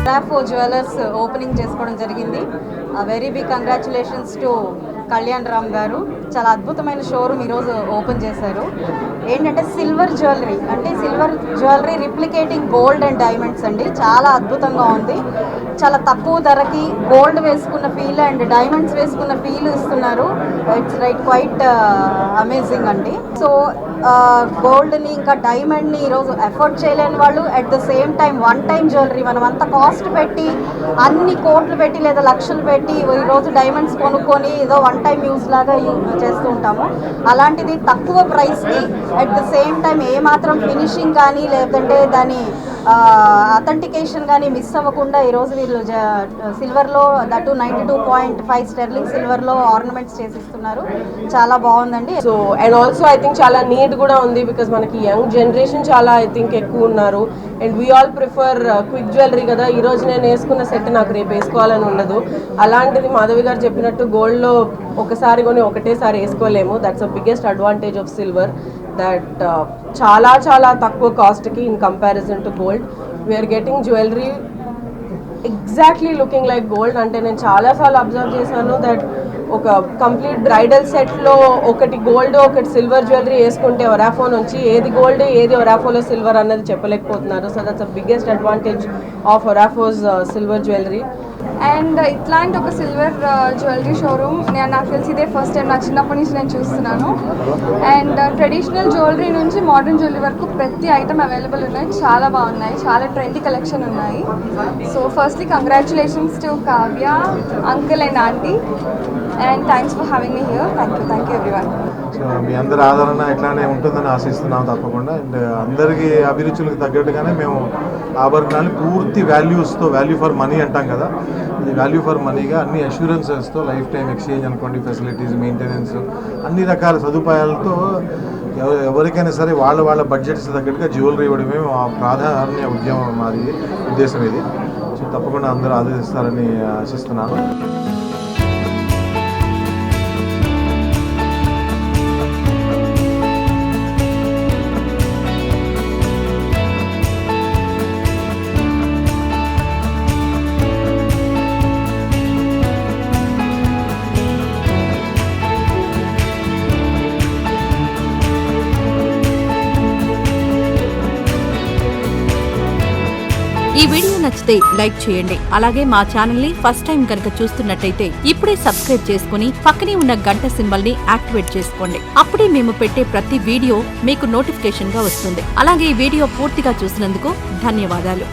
రాఫో jewellers opening చేసుకోవడం జరిగింది. Very big congratulations to Kalyan Ram garu. చాలా అద్భుతమైన షోరూమ్ ఈరోజు ఓపెన్ చేశారు. ఏంటంటే silver jewellery replicating gold and diamonds అండి. చాలా అద్భుతంగా ఉంది. చాలా తక్కువ ధరకి గోల్డ్ వేసుకున్న ఫీల్ అండ్ డైమండ్స్ వేసుకున్న ఫీల్ ఇస్తున్నారు. ఇట్స్ రైట్ క్వైట్ అమేజింగ్ అండి. సో గోల్డ్ని ఇంకా డైమండ్ని ఈరోజు ఎఫోర్డ్ చేయలేని వాళ్ళు at the same time one time jewellery మనం అంత కాస్ట్ పెట్టి అన్ని కోట్లు పెట్టి లేదా లక్షలు పెట్టి ఈరోజు డైమండ్స్ కొనుక్కొని ఏదో వన్ టైం యూజ్ లాగా చేస్తూ ఉంటాము. అలాంటిది తక్కువ ప్రైస్కి అట్ ద సేమ్ టైం ఏమాత్రం ఫినిషింగ్ కానీ లేదంటే దాని అథెంటికేషన్ కానీ మిస్ అవ్వకుండా ఈరోజు వీళ్ళు సిల్వర్లో దట్టు 92.5 స్టెర్లింగ్ సిల్వర్లో ఆర్నమెంట్స్ చేసిస్తున్నారు. చాలా బాగుందండి. So and also I think చాలా నీట్ కూడా ఉంది. బికాజ్ మనకి యంగ్ జనరేషన్ చాలా ఐ థింక్ ఎక్కువ ఉన్నారు. And we all prefer quick jewellery కదా. ఈరోజు నేను వేసుకున్న సెట్ నాకు రేపు వేసుకోవాలని ఉండదు. అలాంటిది మాధవి గారు చెప్పినట్టు గోల్డ్లో ఒకసారి కొని ఒకటేసారి వేసుకోలేము. That's the biggest advantage of silver. That చాలా చాలా తక్కువ కాస్ట్కి in comparison to gold we're getting jewellery exactly looking like gold. అంటే నేను చాలాసార్లు అబ్జర్వ్ చేశాను దట్ ఒక కంప్లీట్ బ్రైడల్ సెట్లో ఒకటి గోల్డ్ ఒకటి సిల్వర్ జ్యువెలరీ వేసుకుంటే ఒరాఫో నుంచి ఏది గోల్డ్ ఏది ఒరాఫోలో సిల్వర్ అన్నది చెప్పలేకపోతున్నారు. So that's the biggest advantage of Orafo's silver jewellery. And ఇట్లాంటి ఒక సిల్వర్ జ్యువెలరీ షోరూమ్ నాకు తెలిసి ఇదే ఫస్ట్ టైం. నా చిన్నప్పటి నుంచి నేను చూస్తున్నాను. అండ్ ట్రెడిషనల్ జ్యువెలరీ నుంచి మోడర్న్ జ్యువెలరీ వరకు ప్రతి ఐటమ్ అవైలబుల్ ఉన్నాయి. చాలా బాగున్నాయి. చాలా ట్రెండీ కలెక్షన్ ఉన్నాయి. So firstly congratulations to Kavya uncle and aunty and thanks for having me here. Thank you everyone. So మీ అందరి ఆదరణ ఇట్లానే ఉంటుందని ఆశిస్తున్నాం తప్పకుండా. అండ్ అందరికీ అభిరుచులకు తగ్గట్టుగానే మేము ఆభరణాలు పూర్తి వాల్యూస్తో, వాల్యూ ఫర్ మనీ అంటాం కదా, ఈ వాల్యూ ఫర్ మనీగా అన్ని అష్యూరెన్సెస్తో లైఫ్ టైం ఎక్స్చేంజ్ అనుకోండి, ఫెసిలిటీస్, మెయింటెనెన్స్, అన్ని రకాల సదుపాయాలతో ఎవరికైనా సరే వాళ్ళ బడ్జెట్స్ తగ్గట్టుగా జ్యువెలరీ ఇవ్వడమే మా ప్రాధాన్య ఉద్దేశం ఇది. సో తప్పకుండా అందరూ ఆదరిస్తారని ఆశిస్తున్నాను. ఈ వీడియో నచ్చితే లైక్ చేయండి. అలాగే మా ఛానల్ ని ఫస్ట్ టైం కనుక చూస్తున్నట్టయితే ఇప్పుడే సబ్స్క్రైబ్ చేసుకుని పక్కనే ఉన్న గంట సింబల్ ని యాక్టివేట్ చేసుకోండి. అప్పుడే మేము పెట్టే ప్రతి వీడియో మీకు నోటిఫికేషన్ గా వస్తుంది. అలాగే ఈ వీడియో పూర్తిగా చూసినందుకు ధన్యవాదాలు.